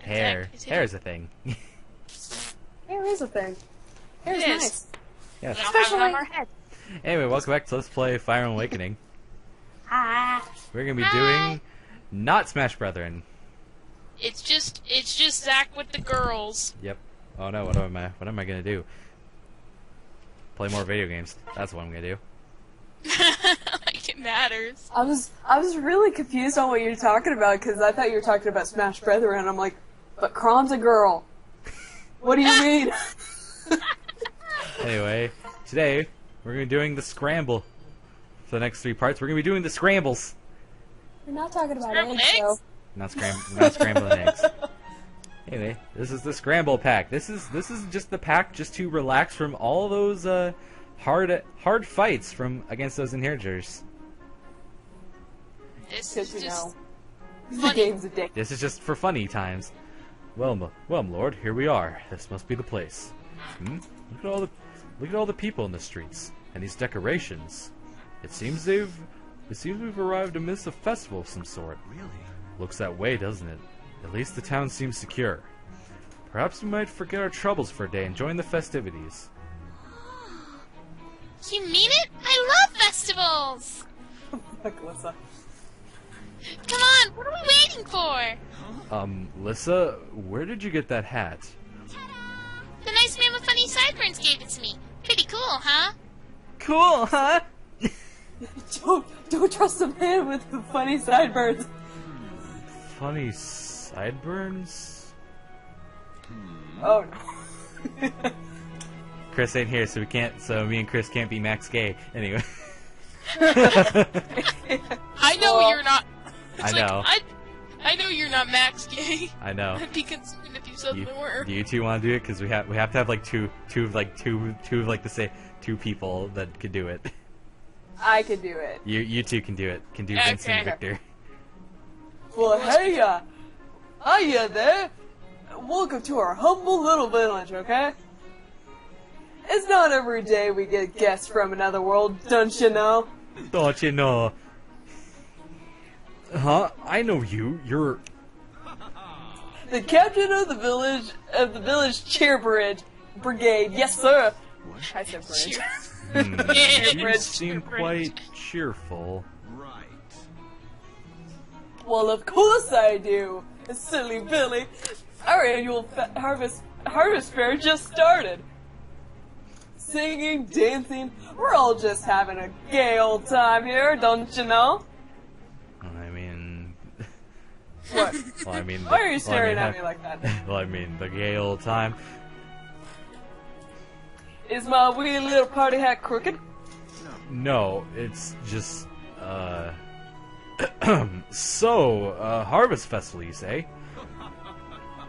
Hair. Hair is a thing. Hair is a thing. Hair is nice. Yeah. Especially on our head. Anyway, welcome back to Let's Play Fire and Awakening. Hi. We're gonna be doing not Smash Brethren. It's just Zach with the girls. Yep. Oh no, what am I gonna do? Play more video games. That's what I'm gonna do. Like it matters. I was really confused on what you're talking about because I thought you were talking about Smash Brethren. I'm like, but Crom's a girl. What do you mean? Anyway, today we're gonna be doing the scramble. For the next 3 parts, we're gonna be doing the scrambles. We're not talking about Scrambled eggs, though. Not scrambling eggs. Anyway, this is the scramble pack. This is just the pack just to relax from all those hard fights from against those inheritors. This Good is to just know. The game's addictive. This is just for funny times. Well, Lord, here we are. This must be the place. Look at all the people in the streets and these decorations. It seems we've arrived amidst a festival of some sort. Really? Looks that way, doesn't it? At least the town seems secure. Perhaps we might forget our troubles for a day and join the festivities. You mean it? I love festivals! Alyssa. Come on, what are we waiting for? Lissa, where did you get that hat? The nice man with funny sideburns gave it to me. Pretty cool, huh? Cool, huh? Don't trust a man with the funny sideburns. Funny sideburns? Oh no. Chris ain't here, so me and Chris can't be Max Gay. Anyway. I know you're not. I know. I know you're not Max Gay. I know. I'd be concerned if you suddenly were. Do you two want to do it? Because we have to have like two people that could do it. I could do it. You two can do it. Can do Vincent and Victor. Well, hiya there. Welcome to our humble little village, okay? It's not every day we get guests from another world, don't you know? Don't you know? Huh? I know you. You're the captain of the village cheer brigade. Yes, sir. I said bridge. You seem quite cheerful. Right. Well, of course I do. Silly Billy. Our annual harvest fair just started. Singing, dancing, we're all just having a gay old time here, don't you know? I mean... What? Well, I mean... Why are you staring at me like that? Well, I mean, the gay old time. Is my wee little party hat crooked? No, it's just, So, Harvest Festival, you say?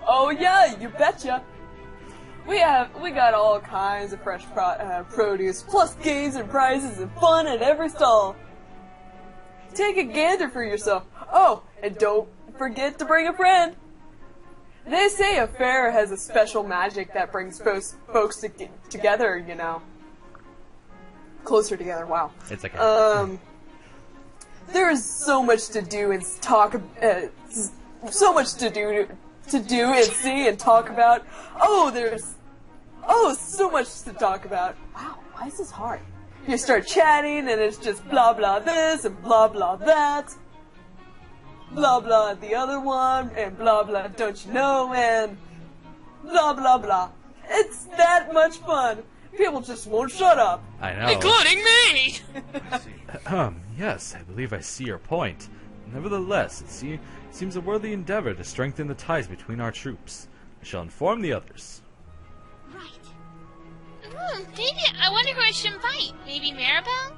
Oh yeah, you betcha. We got all kinds of fresh produce, plus games and prizes and fun at every stall. Take a gander for yourself. Oh, and don't forget to bring a friend. They say a fair has a special magic that brings folks together, you know. Closer together, wow. It's like there's so much to do and so much to do and see and talk about. So much to talk about. Wow, why is this hard? You start chatting and it's just blah blah this and blah blah that. Blah blah the other one, and blah blah don't you know, and blah blah blah. It's that much fun. People just won't shut up. I know. Including me! Yes, I believe I see your point. Nevertheless, it seems a worthy endeavor to strengthen the ties between our troops. I shall inform the others. Right. Maybe, I wonder who I should invite. Maybe Maribel?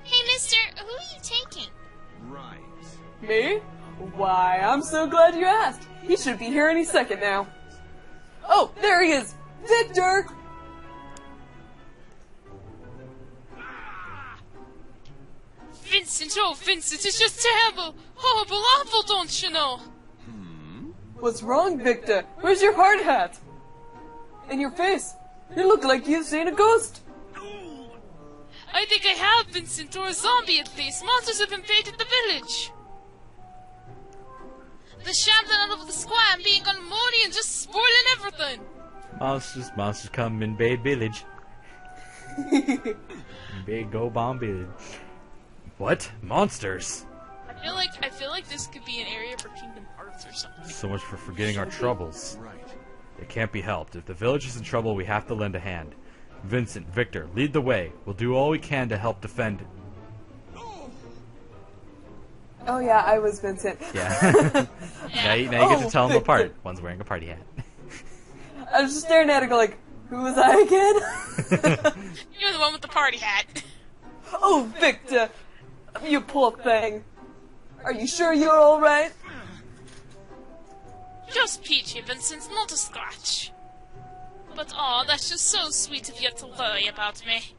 Hey, mister, who are you taking? Right. Me? Why, I'm so glad you asked. He should be here any second now. Oh, there he is! Victor! Vincent, oh Vincent, it's just terrible! Horrible, awful, don't you know? What's wrong, Victor? Where's your hard hat? And your face? You look like you've seen a ghost. I think I have, Vincent, or a zombie at least. Monsters have invaded the village. The shambling all over the square and being unmoody and just spoiling everything. Monsters come in Bay Village. Big Go Bomb Village. What? Monsters? I feel like this could be an area for Kingdom Hearts or something. So much for forgetting our troubles. It can't be helped. If the village is in trouble, we have to lend a hand. Vincent, Victor, lead the way. We'll do all we can to help defend. Oh yeah, I was Vincent. Yeah. Now you get to tell them apart. One's wearing a party hat. I was just staring at her like, who was I again? You're the one with the party hat. Oh, Victor! You poor thing. Are you sure you're alright? Just peachy, Vincent, not a scratch. But that's just so sweet of you to worry about me.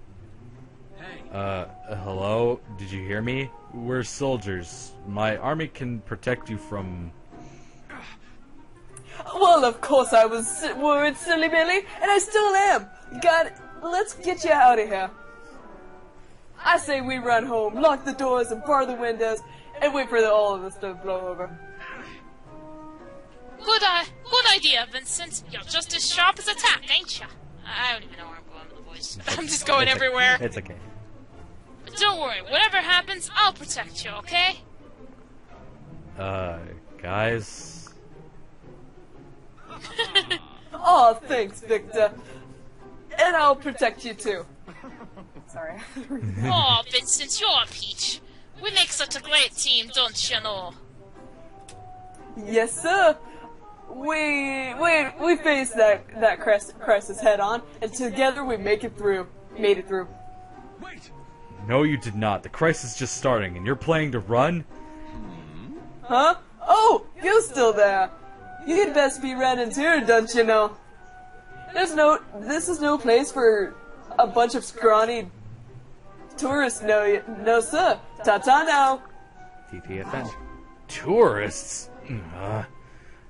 Hello? Did you hear me? We're soldiers. My army can protect you from... Well, of course I was worried, silly Billy, and I still am. God, let's get you out of here. I say we run home, lock the doors and bar the windows, and wait for all of this to blow over. Good idea, Vincent. You're just as sharp as a tack, ain't ya? I don't even know where I'm going with the voice. I'm just going everywhere. It's okay. But don't worry, whatever happens, I'll protect you, okay? Guys... Oh, thanks, Victor. And I'll protect you too. Sorry. Oh, Vincent, you're a peach. We make such a great team, don't you know? Yes, sir. We faced that crisis head on, and together we made it through. Wait! No, you did not. The crisis is just starting, and you're planning to run? Huh? Oh, you're still there. You'd best be running too, don't you know? This is no place for a bunch of scrawny tourists, no sir. Ta-ta now. TTFN. Tourists?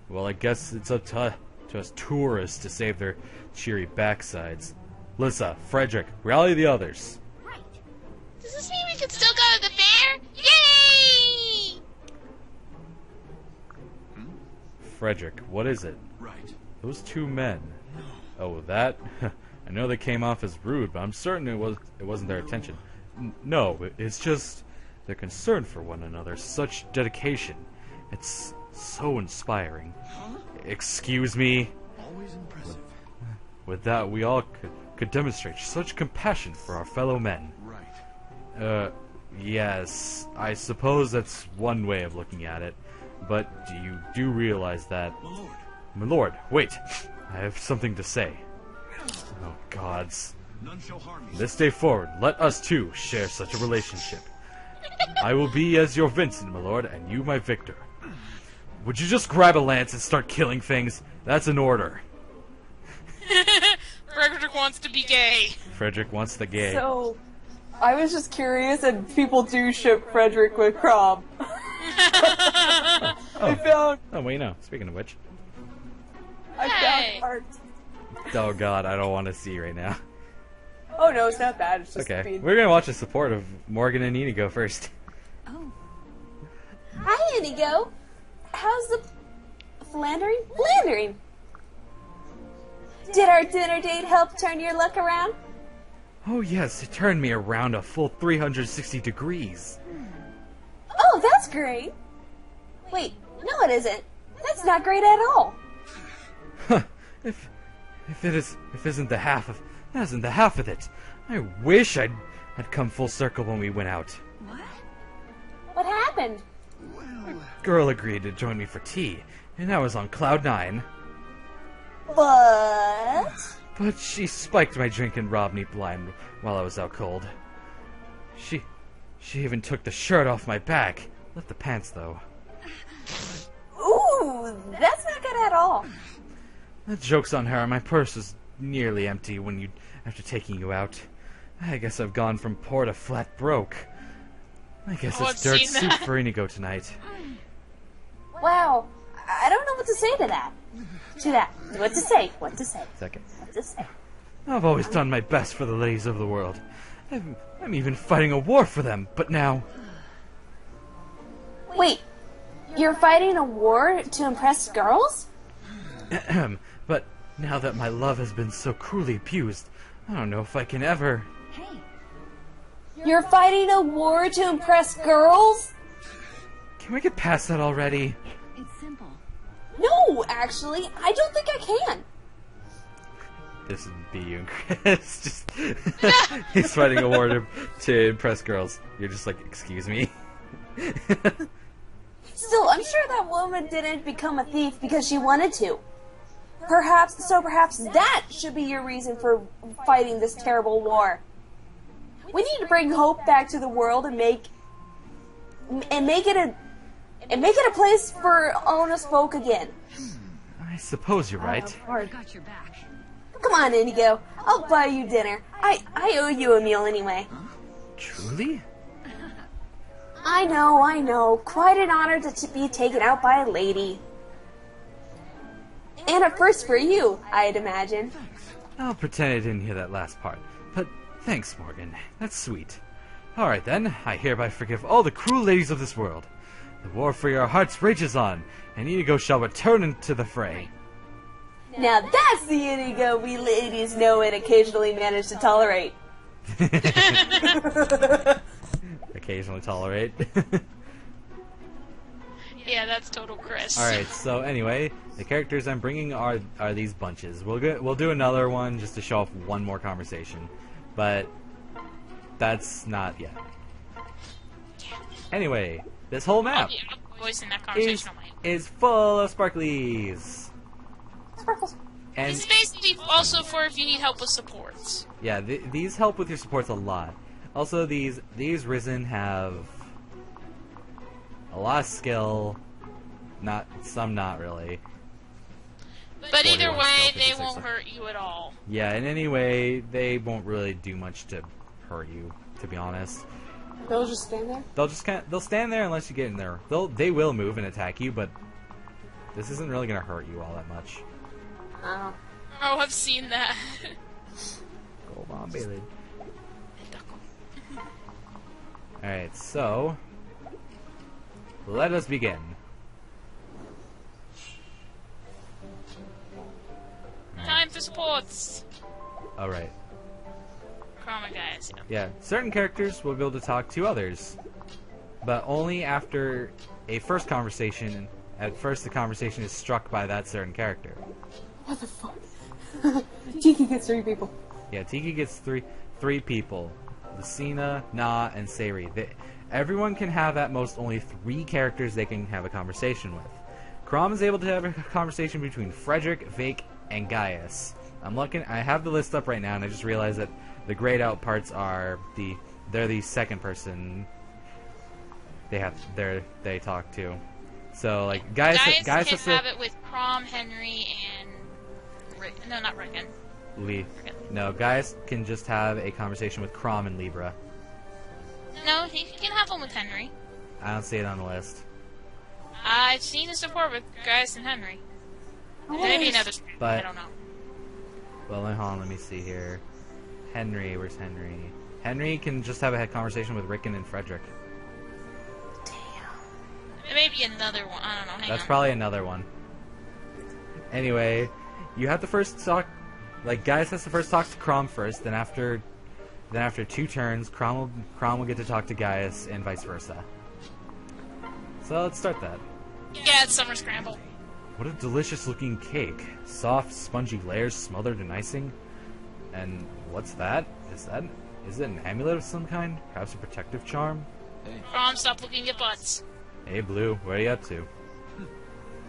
Well, I guess it's up to us tourists to save their cheery backsides. Lissa, Frederick, rally the others. Right. Does this mean we can still go to the fair? Yay! Frederick, what is it? Right. Those two men. Oh, that? I know they came off as rude, but I'm certain it wasn't their intention. No, it's just their concern for one another. Such dedication. It's so inspiring. Excuse me? Always impressive. With that, we all could demonstrate such compassion for our fellow men. Right. Yes, I suppose that's one way of looking at it. But you do realize that... My lord. My lord, wait! I have something to say. Oh, gods. None shall harm you. This day forward, let us two share such a relationship. I will be as your Vincent, my lord, and you my Victor. Would you just grab a lance and start killing things? That's an order. Frederick wants to be gay. Frederick wants the gay. So, I was just curious, and people do ship Frederick with Crob. I found Oh, well, you know, speaking of which. Hey. art. Oh, God, I don't want to see right now. Oh no, it's not bad. It's just Okay, being... we're gonna watch the support of Morgan and Inigo first. Oh. Hi, Inigo. How's the philandering? Philandering. Did our dinner date help turn your luck around? Oh, yes, it turned me around a full 360 degrees. Oh, that's great. Wait, no, it isn't. That's not great at all. Huh. If isn't the half of it. I wish I'd come full circle when we went out. What? What happened? Girl agreed to join me for tea, and I was on cloud 9. But... But she spiked my drink and robbed me blind while I was out cold. She even took the shirt off my back. Left the pants, though. Ooh, that's not good at all. The joke's on her. My purse was nearly empty after taking you out. I guess I've gone from poor to flat broke. I guess Oh, it's dirt I've seen soup that. for Inigo tonight. Wow, I don't know what to say to that. What to say? Second. What to say? I've always done my best for the ladies of the world. I'm even fighting a war for them, but now... Wait, You're fighting a war to impress girls? But now that my love has been so cruelly abused, I don't know if I can ever... You're fighting a war to impress girls? Can we get past that already? No, actually, I don't think I can. This would be you and Chris. Just he's fighting a war to impress girls. You're just like, excuse me. Still, I'm sure that woman didn't become a thief because she wanted to. Perhaps that should be your reason for fighting this terrible war. We need to bring hope back to the world and make it a place for honest folk again. I suppose you're right. Come on, Indigo. I'll buy you dinner. I owe you a meal anyway. Truly? I know. Quite an honor to be taken out by a lady. And a first for you, I'd imagine. I'll pretend I didn't hear that last part. But thanks, Morgan. That's sweet. Alright then, I hereby forgive all the cruel ladies of this world. The war for your hearts rages on, and Inigo shall return into the fray. Now that's the Inigo we ladies know and occasionally manage to tolerate. Occasionally tolerate. Yeah, that's total Chris. Alright, so anyway, the characters I'm bringing are these bunches. We'll do another one just to show off one more conversation, but that's not yet. Anyway, this whole map Voicing that conversation on my own. is full of sparklies. Sparkles. And It's basically also for if you need help with supports. yeah, these help with your supports a lot. Also, these Risen have a lot of skill. Some not really. But either 41 way, skill, they 56 won't skill. hurt you at all. Yeah, in any way, they won't really do much to hurt you, to be honest. They'll just stand there? They'll stand there unless you get in there. They will move and attack you, but this isn't really gonna hurt you all that much. Oh. Oh, I've seen that. Go on, Bailey. Alright, so let us begin. Time for supports. Alright. Chroma guys. Yeah, certain characters will be able to talk to others, but only after a first conversation. At first, the conversation is struck by that certain character. What the fuck? Tiki gets 3 people. Yeah, Tiki gets three people: Lucina, Na, and Seri. Everyone can have at most only 3 characters they can have a conversation with. Crom is able to have a conversation between Frederick, Vake, and Gaius. I have the list up right now, and I just realized that the grayed out parts are they're the second person they talk to. So like Gaius can has to have it with Crom, Henry, and no, not Rickon. No, Gaius can just have a conversation with Crom and Libra. No, he can have one with Henry. I don't see it on the list. I've seen a support with Gaius and Henry. Maybe another. But- I don't know. Well, hold on, let me see here. Henry, where's Henry? Henry can just have a conversation with Rickon and Frederick. Maybe another one. I don't know. Hang That's on. probably another one. Anyway, you have to first talk. Like Gaius has to first talk to Crom first. Then after 2 turns, Crom will get to talk to Gaius, and vice versa. So let's start that. Yeah, it's Summer Scramble. What a delicious looking cake! Soft, spongy layers smothered in icing. And what's that? Is it an amulet of some kind? Perhaps a protective charm? Crom, stop looking at butts. Hey Blue, what are you up to?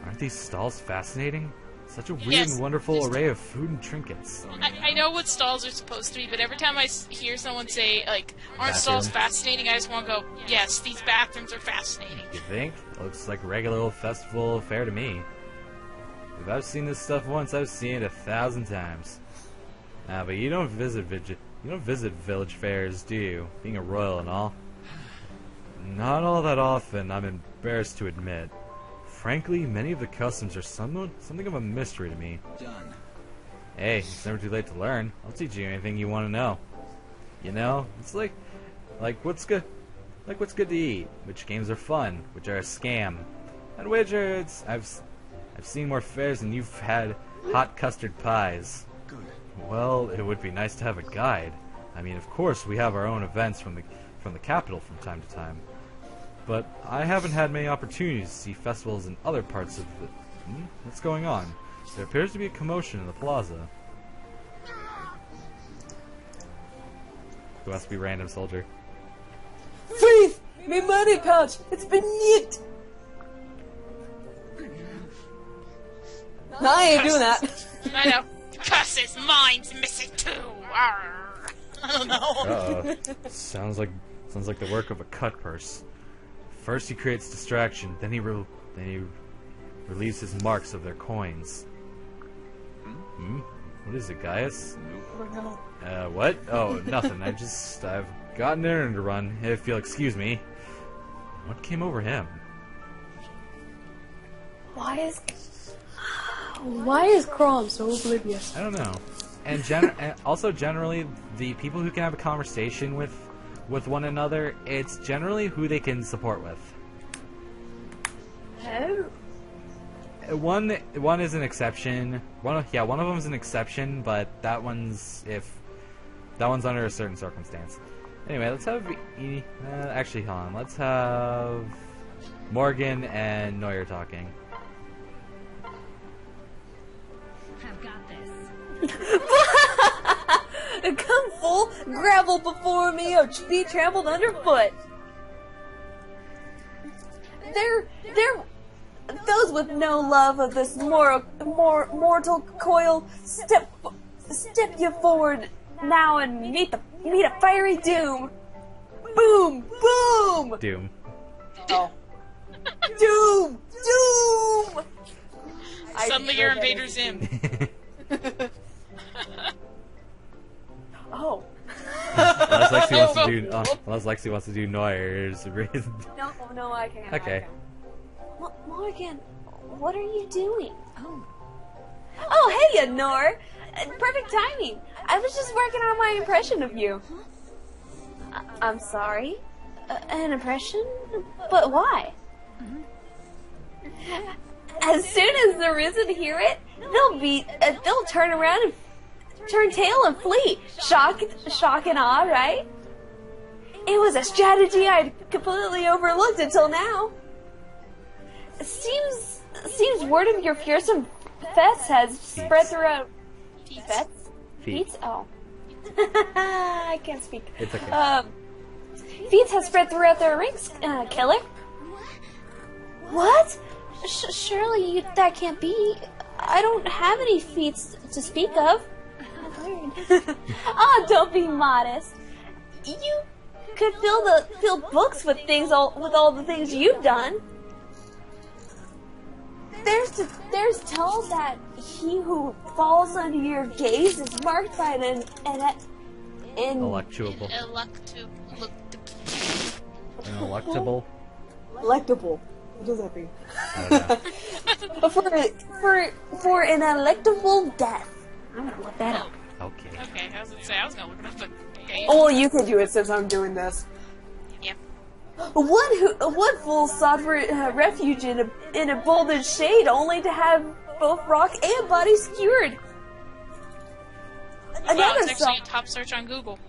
Aren't these stalls fascinating? Such a weird Yes, and wonderful just- array of food and trinkets. I know what stalls are supposed to be, but every time I hear someone say, like, aren't stalls Bathroom. fascinating, I just want to go, yes, these bathrooms are fascinating. You think? Looks like a regular old festival affair to me. If I've seen this stuff once, I've seen it 1,000 times. Ah, but you don't visit village fairs, do you? Being a royal and all. Not all that often, I'm embarrassed to admit. Frankly, many of the customs are something of a mystery to me. Done. Hey, it's never too late to learn. I'll teach you anything you want to know. You know, it's like what's good to eat, which games are fun, which are a scam. And wizards! I've seen more fairs than you've had hot custard pies. Good. Well, it would be nice to have a guide. I mean, of course, we have our own events from the capital from time to time. But I haven't had many opportunities to see festivals in other parts of the... What's going on? There appears to be a commotion in the plaza. Who has to be random soldier? Faith! Me money pouch! It's been nicked! No, I ain't doing that. I know. Curses, mine's missing too. Arr. I don't know. Sounds like the work of a cut purse. First he creates distraction, then he relieves his marks of their coins. What is it, Gaius? What? Oh, nothing. I've got an errand to run, if you'll excuse me. What came over him? Why is Crom so oblivious? I don't know. And also generally, the people who can have a conversation with one another, it's generally who they can support with. Oh. One is an exception. One of them is an exception, but that one's under a certain circumstance. Anyway, let's have actually, hold on. Let's have Morgan and Neuer talking. I've got this. Come full gravel before me or be trampled underfoot. They're those with no love of this mortal coil. Step you forward now and meet a fiery doom. Boom, boom. Doom. Oh. Doom, doom. Suddenly you're Invader Zim. Oh. Unless Lexi wants to do Neuer's reason. No, I can't. Okay. Morgan, what are you doing? Oh, hey, Nor. Perfect timing. I was just working on my impression of you. I'm sorry? An impression? But why? As soon as the Risen hear it, they'll turn around and turn tail and flee. Shock and awe, right? It was a strategy I'd completely overlooked until now. Seems word of your fearsome feats has spread throughout. Feats? Oh. I can't speak. It's okay. Feats has spread throughout their ranks, killer. What? Surely that can't be. I don't have any feats to speak of. Oh, don't be modest. You could fill books with all the things you've done. There's told that he who falls under your gaze is marked by an Electable. electable. What does that mean? I don't know. for an electable death. I'm gonna look that up. Okay. Okay, I was gonna say I was gonna look it up, but okay. Oh, you can do it since I'm doing this. Yep. One fool sought for refuge in a bolted shade, only to have both rock and body skewered. Wow, Another it's actually sought. top search on Google.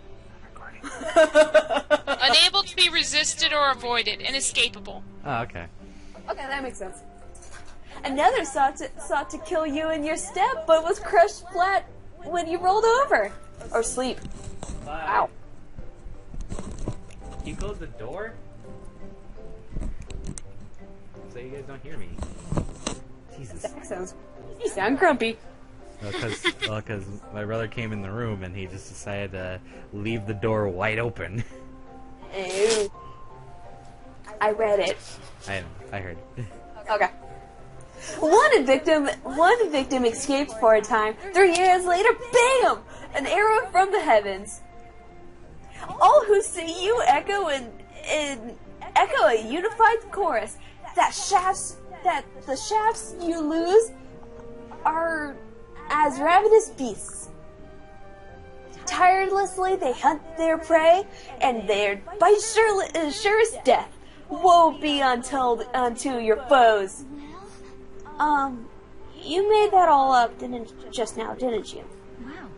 Unable to be resisted or avoided, inescapable. Oh, okay. Okay, that makes sense. Another sought to kill you in your step, but was crushed flat when you rolled over or sleep. Wow. Can you close the door? So you guys don't hear me. Jesus. You sound grumpy. Because my brother came in the room and he just decided to leave the door wide open. Ew. I read it. I heard. Okay. One victim escaped for a time. 3 years later, bam! An arrow from the heavens. All who see you echo a unified chorus. That the shafts you lose are as ravenous beasts. Tirelessly they hunt their prey, and their bite sure as death. woe be unto your foes. You made that all up just now, didn't you? Wow.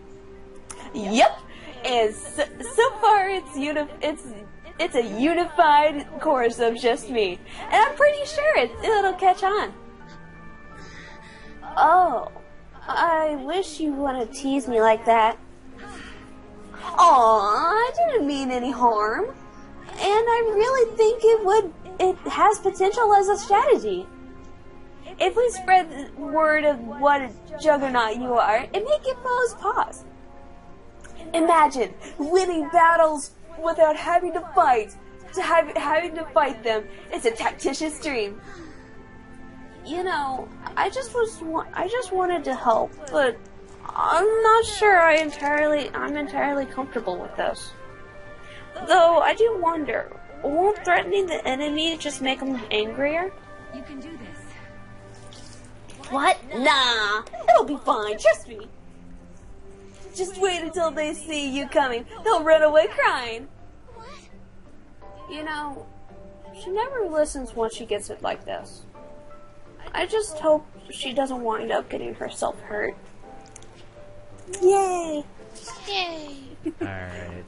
Yep. And so far, it's a unified chorus of just me, and I'm pretty sure it'll catch on. Oh, I wish you wouldn't tease me like that. Aw, I didn't mean any harm, and I really think it has potential as a strategy. If we spread the word of what a juggernaut you are, it may give foes pause. Imagine winning battles without having to fight. Having to fight them is a tactician's dream. You know, I just wanted to help, but I'm not sure I'm entirely comfortable with this. Though I do wonder, won't threatening the enemy just make them angrier? You can do this. What? Nah, it'll be fine, trust me. Just wait until they see you coming. They'll run away crying. You know, she never listens once she gets it like this. I just hope she doesn't wind up getting herself hurt. Yay! Yay! Alright.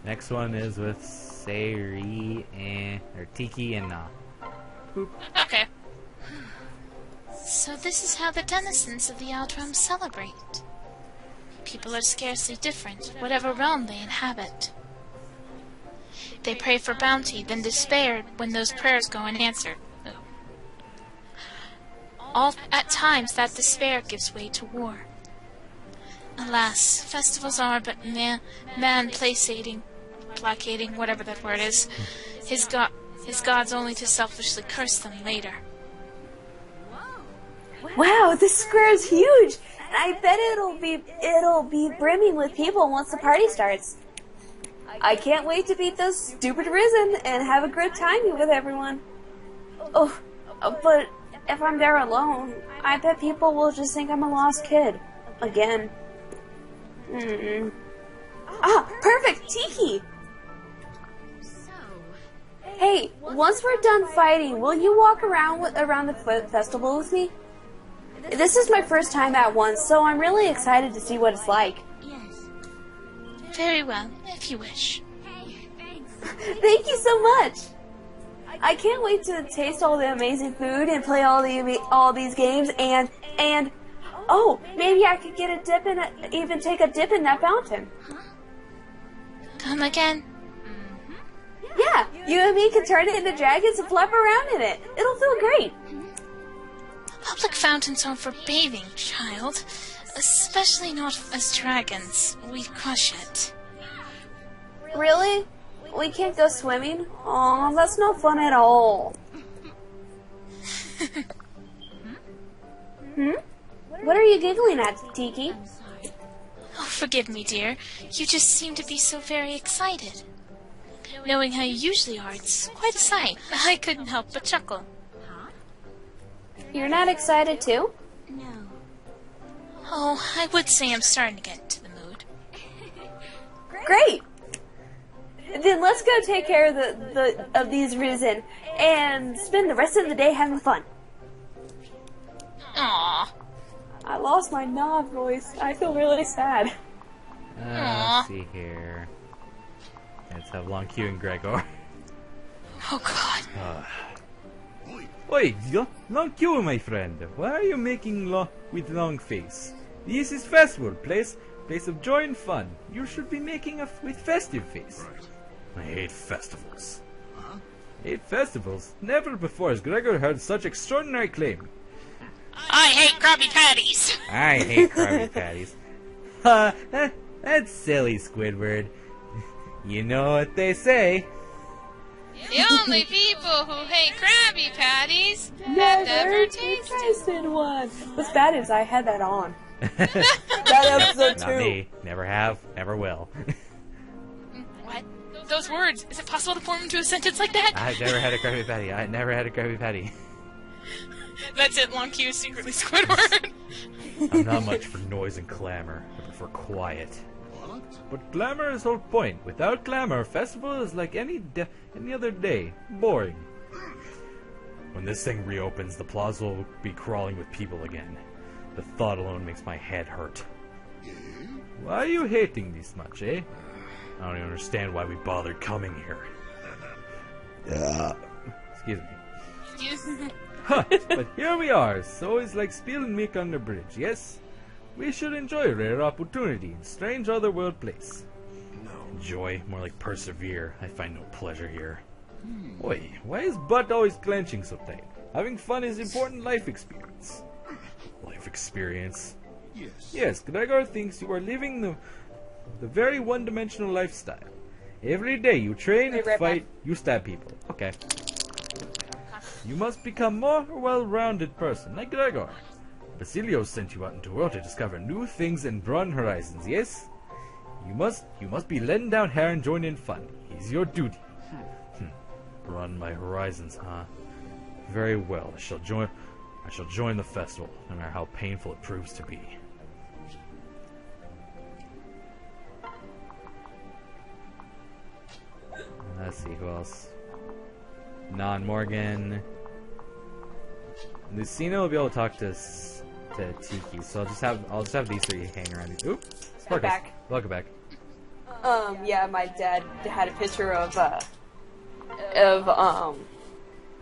Next one is with Sayri and Tiki and Na. Okay. So this is how the denizens of the Outrealm celebrate. People are scarcely different, whatever realm they inhabit. They pray for bounty, then despair when those prayers go unanswered. At times, that despair gives way to war. Alas, festivals are but man placating, whatever that word is, his gods only to selfishly curse them later. Wow, this square is huge! And I bet it'll be brimming with people once the party starts. I can't wait to beat those stupid Risen and have a good time with everyone. Oh, but if I'm there alone, I bet people will just think I'm a lost kid. Again. Ah, perfect! Tiki! So, Hey, once we're done fighting, will you walk around the festival with me? This is my first time at one, so I'm really excited to see what it's like. yes. Very well, if you wish. Hey, thanks. Thank you so much! I can't wait to taste all the amazing food and play all these games and oh, maybe I could get even take a dip in that fountain. Come again? Yeah, you and me can turn it into dragons and flap around in it. It'll feel great. Public fountains aren't for bathing, child. Especially not as dragons. We'd crush it. Really? We can't go swimming? Aw, that's no fun at all. What are you giggling at, Tiki? Oh, forgive me, dear. You just seem to be so very excited. Knowing how you usually are, it's quite a sight. I couldn't help but chuckle. You're not excited too? No. Oh, I would say I'm starting to get into the mood. Great! Then let's go take care of these Risen and spend the rest of the day having fun. Aww. I lost my knob voice. I feel really sad. Let's see here. Let's have Long Q and Gregor. Oh, God. Oi, Long Q, my friend. Why are you making with long face? This is festival place of joy and fun. You should be making with festive face. I hate festivals. Hate festivals? Never before has Gregor heard such extraordinary claim. I hate Krabby Patties. I hate Krabby Patties. Ha! That's silly, Squidward. You know what they say. The only people who hate Krabby Patties have never tasted. one. What's bad is I had that on. That episode Not me. Never have, never will. What? Those words. Is it possible to form into a sentence like that? I've never had a Krabby Patty. I never had a Krabby Patty. That's it, Long Q is secretly Squidward. I'm not much for noise and clamor. I prefer quiet. But glamour is whole point. Without glamour, festival is like any other day. Boring. When this thing reopens, the plaza will be crawling with people again. The thought alone makes my head hurt. Why are you hating this much, eh? I don't even understand why we bothered coming here. Excuse me. Excuse me. Huh, but here we are. So it's like spilling milk on the bridge, yes? We should enjoy rare opportunity in strange otherworld place. No. Enjoy, more like persevere. I find no pleasure here. Oi, why is butt always clenching so tight? Having fun is important life experience. Life experience? Yes. Yes, Gregor thinks you are living the very one-dimensional lifestyle. Every day you train, Be right fight, you stab people. Okay. You must become more well-rounded person, like Gregor. Basilio sent you out into the world to discover new things and broaden horizons, yes? You must be letting down hair and join in fun. It's your duty. Broaden my horizons, huh? Very well. I shall join the festival, no matter how painful it proves to be. Let's see who else. Morgan. Lucina will be able to talk to Tiki, so I'll just have these three hang around. Oop, Sparkus. back. Welcome back. Yeah, my dad had a picture of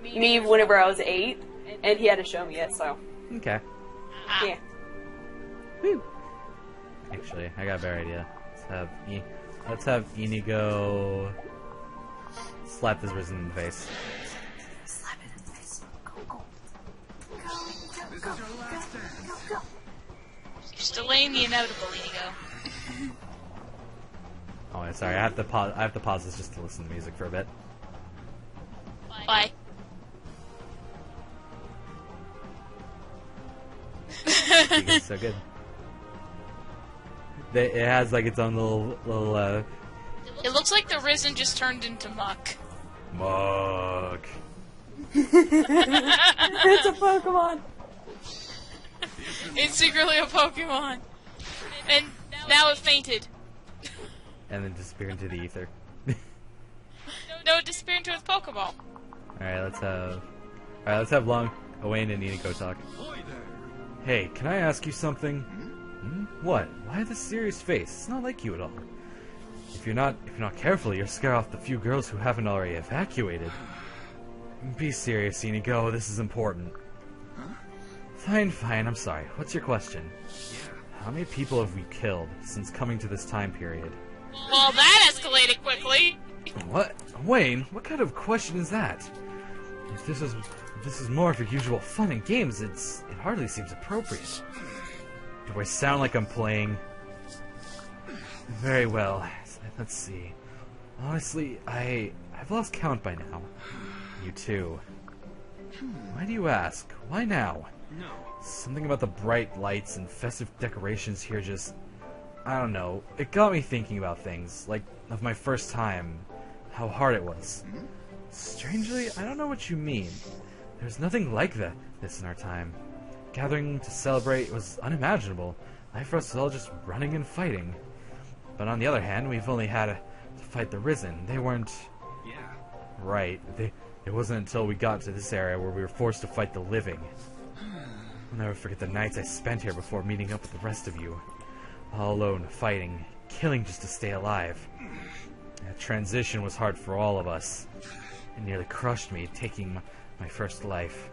me whenever I was 8, and he had to show me it, so, Okay. yeah. Woo. Actually, I got a better idea. Let's have Inigo slap this risen in the face. Slap it in the face. Go. This is your last dance. Go. You're delaying the inevitable, Inigo. Oh, I'm sorry. I have to pause this just to listen to music for a bit. Why? It's so good. It has like its own little It looks like the Risen just turned into muck. mug. It's a Pokemon! It's secretly a Pokemon. And now it fainted. And then disappear into the ether. No, it disappeared into its Pokeball. Alright, let's have Long Owain and Inigo talk. Boy there. Hey, can I ask you something? What? Why this serious face? It's not like you at all. If you're not careful, you'll scare off the few girls who haven't already evacuated. Be serious, Inigo. This is important. Fine. I'm sorry. What's your question? How many people have we killed since coming to this time period? Well, that escalated quickly. What? Wayne, what kind of question is that? If this is more of your usual fun and games, it hardly seems appropriate. Do I sound like I'm playing? Very well. Let's see. Honestly, I've lost count by now. You too. Why do you ask? Why now? No. Something about the bright lights and festive decorations here just... I don't know. It got me thinking about things, like of my first time, how hard it was. Strangely, I don't know what you mean. There's nothing like this in our time. Gathering to celebrate was unimaginable. Life for us was all just running and fighting. But on the other hand, we've only had to fight the Risen. They weren't... Yeah. Right. It wasn't until we got to this area where we were forced to fight the living. I'll never forget the nights I spent here before meeting up with the rest of you. All alone, fighting, killing just to stay alive. That transition was hard for all of us. It nearly crushed me, taking my first life.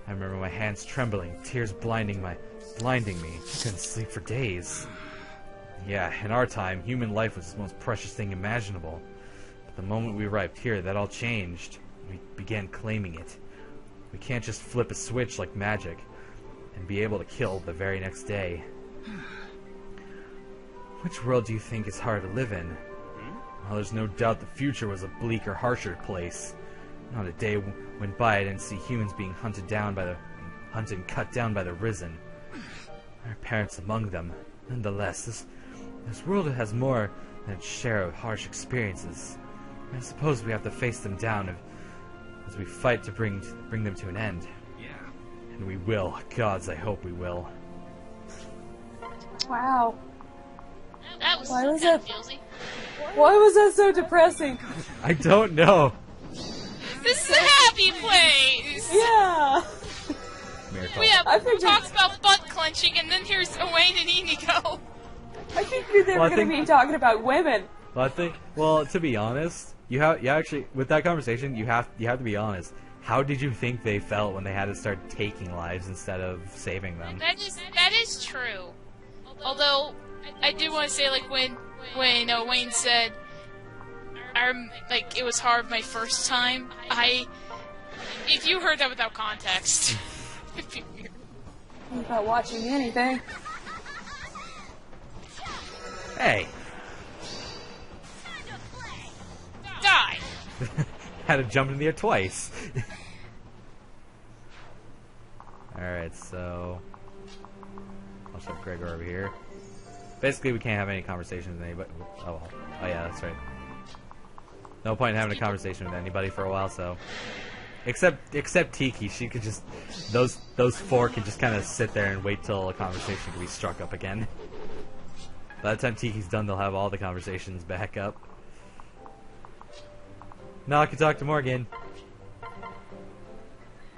I remember my hands trembling, tears blinding me. I couldn't sleep for days. Yeah, in our time, human life was the most precious thing imaginable. But the moment we arrived here, that all changed. We began claiming it. We can't just flip a switch like magic and be able to kill the very next day. Which world do you think is hard to live in? Well, there's no doubt the future was a bleaker, harsher place. Not a day went by I didn't see humans being hunted and cut down by the Risen. Our parents among them. Nonetheless, this world has more than its share of harsh experiences. I suppose we have to face them down as we fight to bring them to an end. Yeah. And we will. Gods, I hope we will. Wow. That was Why was kind of that- feelsy. Why was that so depressing? I don't know. This is a happy place! Yeah. Miracle. We have I figured- talks about butt clenching, and then here's Owain and Inigo. I figured they Well, I were going to think- be talking about women. Well, I think. Well, to be honest, you actually with that conversation, you have to be honest. How did you think they felt when they had to start taking lives instead of saving them? That is true. Although I do want to say, like when Wayne said, like it was hard my first time. If you heard that without context, it'd be weird. Without watching anything. Hey, Die. had to jump in the air twice. All right, so I'll shove Gregor over here. Basically, we can't have any conversations with anybody. Oh, well. Oh yeah, that's right. No point in having a conversation with anybody for a while. So, except Tiki, she could just those four can just kind of sit there and wait till a conversation can be struck up again. By the time Tiki's done, they'll have all the conversations back up. Now I can talk to Morgan.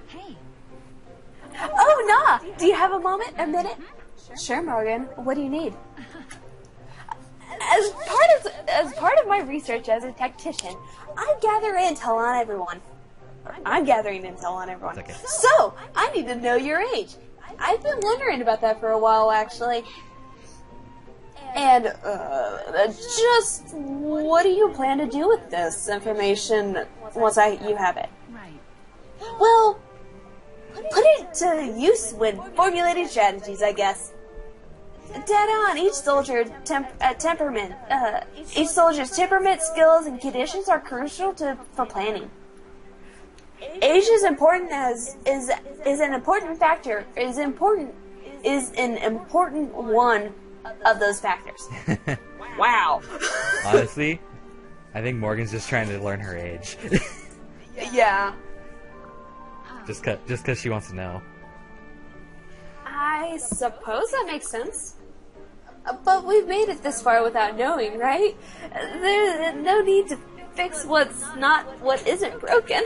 Hey, Oh, nah! Do you have a moment? A minute? Sure, Morgan. What do you need? As part of my research as a tactician, I gather intel on everyone. I'm gathering intel on everyone. It's okay. So, I need to know your age. I've been wondering about that for a while, actually. And, just what do you plan to do with this information once you have it? right. Well, put it to use when formulating strategies, I guess. Dead on. Each soldier's temperament, skills, and conditions are crucial for planning. Age is important is an important factor. Is an important one of those factors. Wow. Honestly, I think Morgan's just trying to learn her age, Yeah. just cause she wants to know. I suppose that makes sense. But we've made it this far without knowing, right? There's no need to fix what isn't broken.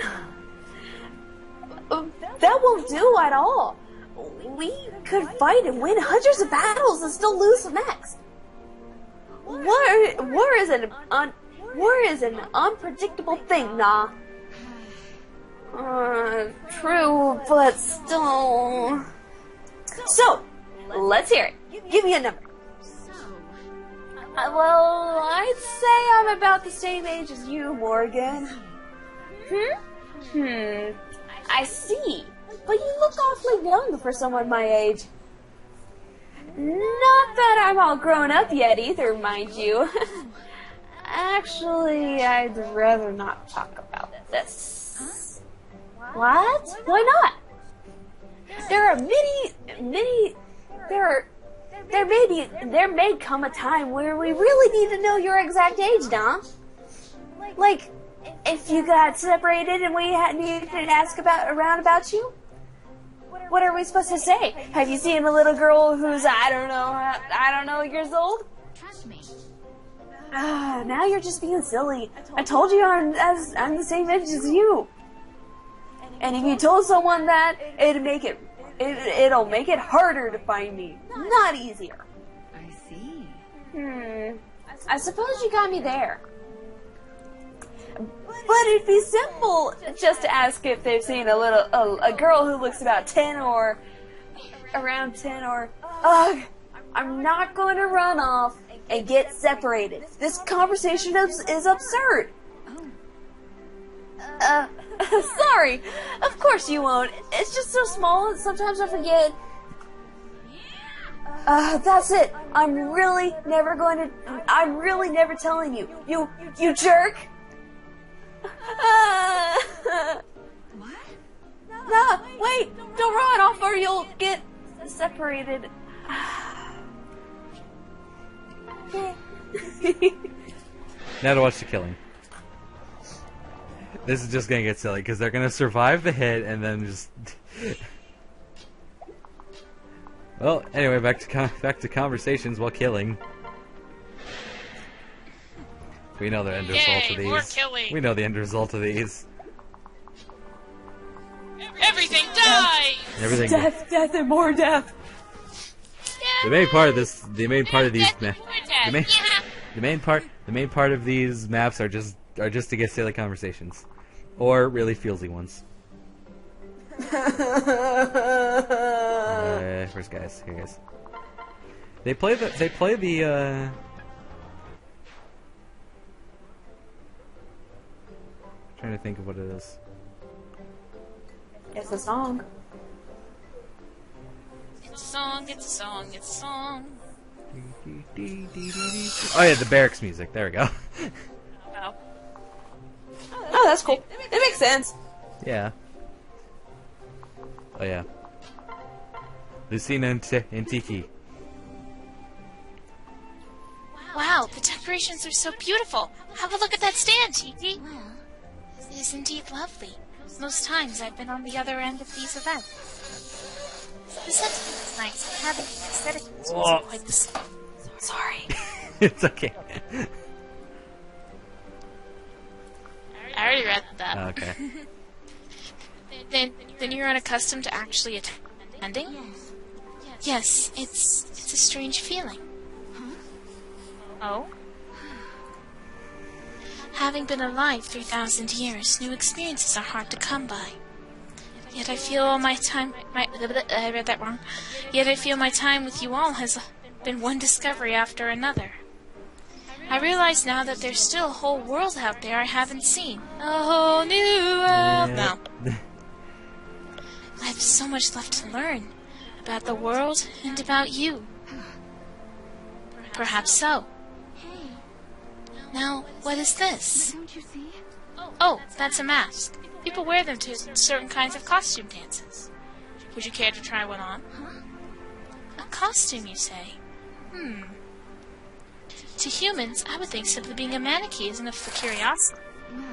That won't do at all. We could fight and win hundreds of battles and still lose the next. War is an unpredictable thing, nah. True, but still. So, let's hear it. Give me a number. Well, I'd say I'm about the same age as you, Morgan. I see. But you look awfully young for someone my age. Not that I'm all grown up yet either, mind you. Actually, I'd rather not talk about this. What? Why not? There may come a time where we really need to know your exact age, Dom. Like, if you got separated and we needed to ask around about you, what are we supposed to say? Have you seen a little girl who's I don't know years old? Trust me. Now you're just being silly. I told you I'm the same age as you. And if you told someone that, it'll make it harder to find me, not easier. I see. I suppose you got me there. But it'd be simple just to ask if they've seen a girl who looks about 10 or around 10 or ugh, I'm not going to run off and get separated. This conversation is absurd. Sorry. Of course you won't. It's just so small and sometimes I forget. That's it. I'm really never telling you. You jerk. What? No, wait, don't run off or you'll get separated. Now to watch the killing. This is just gonna get silly because they're gonna survive the hit and then just. Well, anyway, back to conversations while killing. We know the end result of Yay, these. more killing. We know the end result of these. Everything die! Everything. Death, death, and more death. The main part of this, the main part of these, More death. the main part of these maps are just to get silly conversations, or really feelsy ones. Where's guys? Here guys. They play the. Trying to think of what it is. It's a song. It's a song, it's a song, it's a song. Oh yeah, the barracks music. There we go. Oh. Oh, that's cool. It makes sense. Yeah. Oh yeah. Lucina and Tiki. Wow, the decorations are so beautiful. Have a look at that stand, Tiki. It is indeed lovely. Most times I've been on the other end of these events. The sentiment is nice, having the aesthetic wasn't quite the same. Sorry. It's okay. I already read that. Okay. Then you're unaccustomed to actually attending? Yes, it's a strange feeling. Oh? Having been alive 3,000 years, new experiences are hard to come by. Yet I feel all my time... I read that wrong. Yet I feel my time with you all has been one discovery after another. I realize now that there's still a whole world out there I haven't seen. A whole new world. No. I have so much left to learn. About the world and about you. Perhaps so. Now, what is this? Don't you see? Oh, that's a mask. People wear them to certain kinds of costume dances. Would you care to try one on? A costume, you say? To humans, I would think simply being a mannequin is enough for curiosity. No.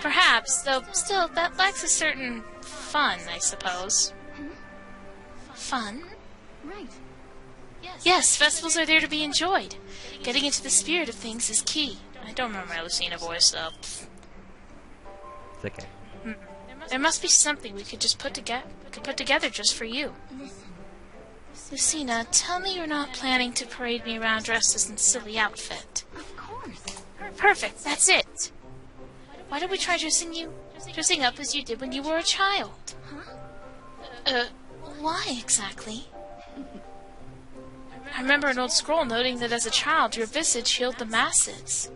Perhaps, though still, that lacks a certain fun, I suppose. Fun? Right. Yes, festivals are there to be enjoyed. Getting into the spirit of things is key. I don't remember my Lucina voice, though. It's okay. There must be something we could just put together just for you. Listen. Lucina, tell me you're not planning to parade me around dressed as in a silly outfit. Of course. Perfect, that's it. Why don't we try dressing up as you did when you were a child? Why exactly? I remember an old scroll noting that as a child your visage healed the masses.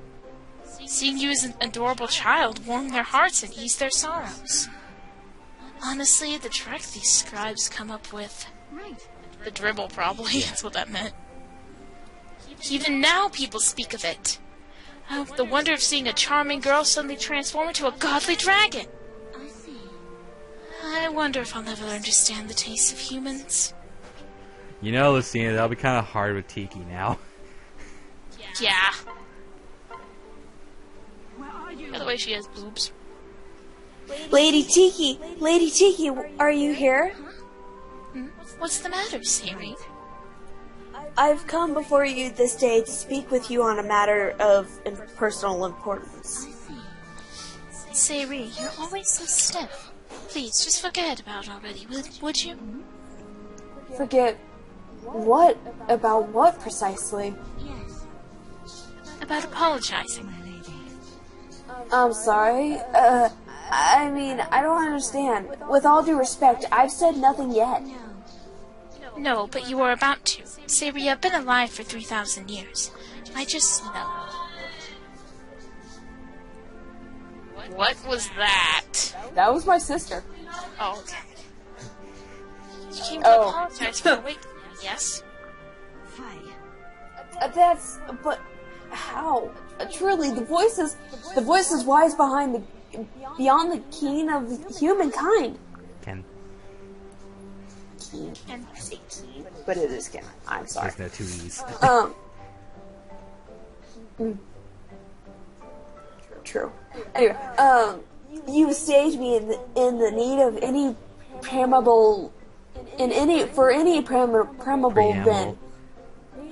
Seeing you as an adorable child warmed their hearts and eased their sorrows. Honestly, the trick these scribes come up with. Right. The dribble, probably. That's what that meant. Even now people speak of it. Oh, the wonder of seeing a charming girl suddenly transform into a godly dragon. I see. I wonder if I'll never understand the taste of humans. You know, Lucina, that'll be kind of hard with Tiki now. Yeah. Where are you? By the way, she has boobs. Lady Tiki, are you here? What's the matter, Siri? I've come before you this day to speak with you on a matter of personal importance. Siri, you're always so stiff. Please, just forget about it already, would you? Forget what? About what precisely? Yes, About apologizing. my lady. I'm sorry. I mean, I don't understand. With all due respect, I've said nothing yet. No, but you are about to. Siri, I've been alive for 3,000 years. I just know. What was that? That was my sister. Oh, okay. You came to Oh. apologize for wait. Yes? Fine. But how? Truly, the voice is wise beyond the keen of humankind. Ken. Keen. And I say keen, but it is Ken. I'm sorry. There's no two E's. True. Anyway, you saved me in the need of any preamble,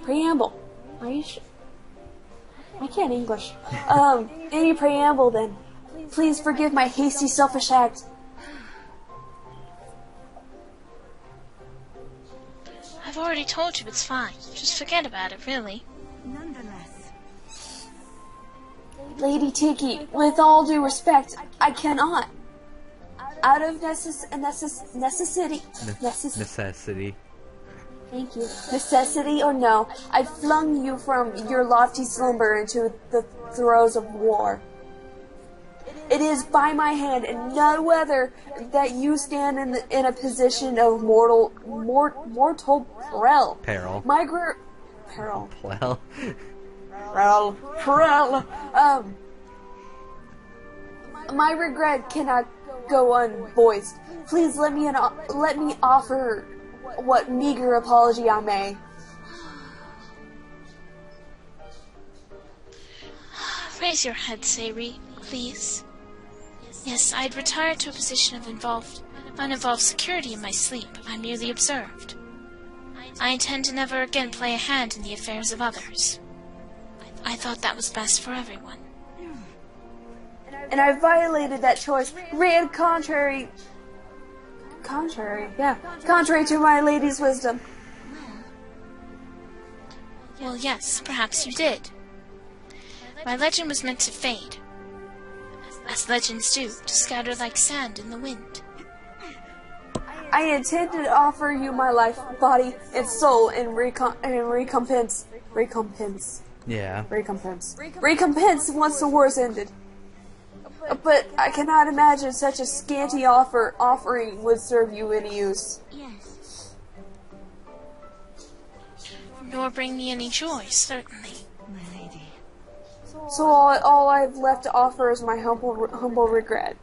preamble. Are you sure? I can't English. Any preamble then. Please forgive my hasty, selfish act. I've already told you it's fine. Just forget about it, really. Nonetheless, Lady Tiki, with all due respect, I cannot. Out of necessity. Necessity. Thank you. Necessity or no, I flung you from your lofty slumber into the throes of war. It is by my hand and no other that you stand in a position of mortal peril. Peril. Peril. Well. Peril. My regret cannot go unvoiced. Please let me offer what meager apology I may. Raise your head, Sayri, please. Yes, I'd retired to a position of uninvolved security in my sleep. I merely observed. I intend to never again play a hand in the affairs of others. I thought that was best for everyone. And I violated that choice, ran contrary to my lady's wisdom. Well, yes, perhaps you did. My legend was meant to fade, as legends do, to scatter like sand in the wind. I intend to offer you my life, body, and soul in recompense. Yeah. Recompense once the war's ended. But I cannot imagine such a scanty offering would serve you any use. yes, Nor bring me any joy, certainly. my lady. So all I've left to offer is my humble regret.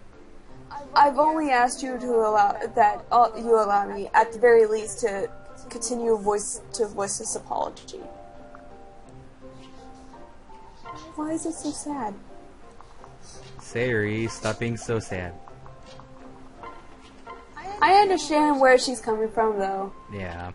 I've only asked you to allow me, at the very least, to continue voice this apology. Why is it so sad? Sayri, stop being so sad. I understand where she's coming from, though. Yeah.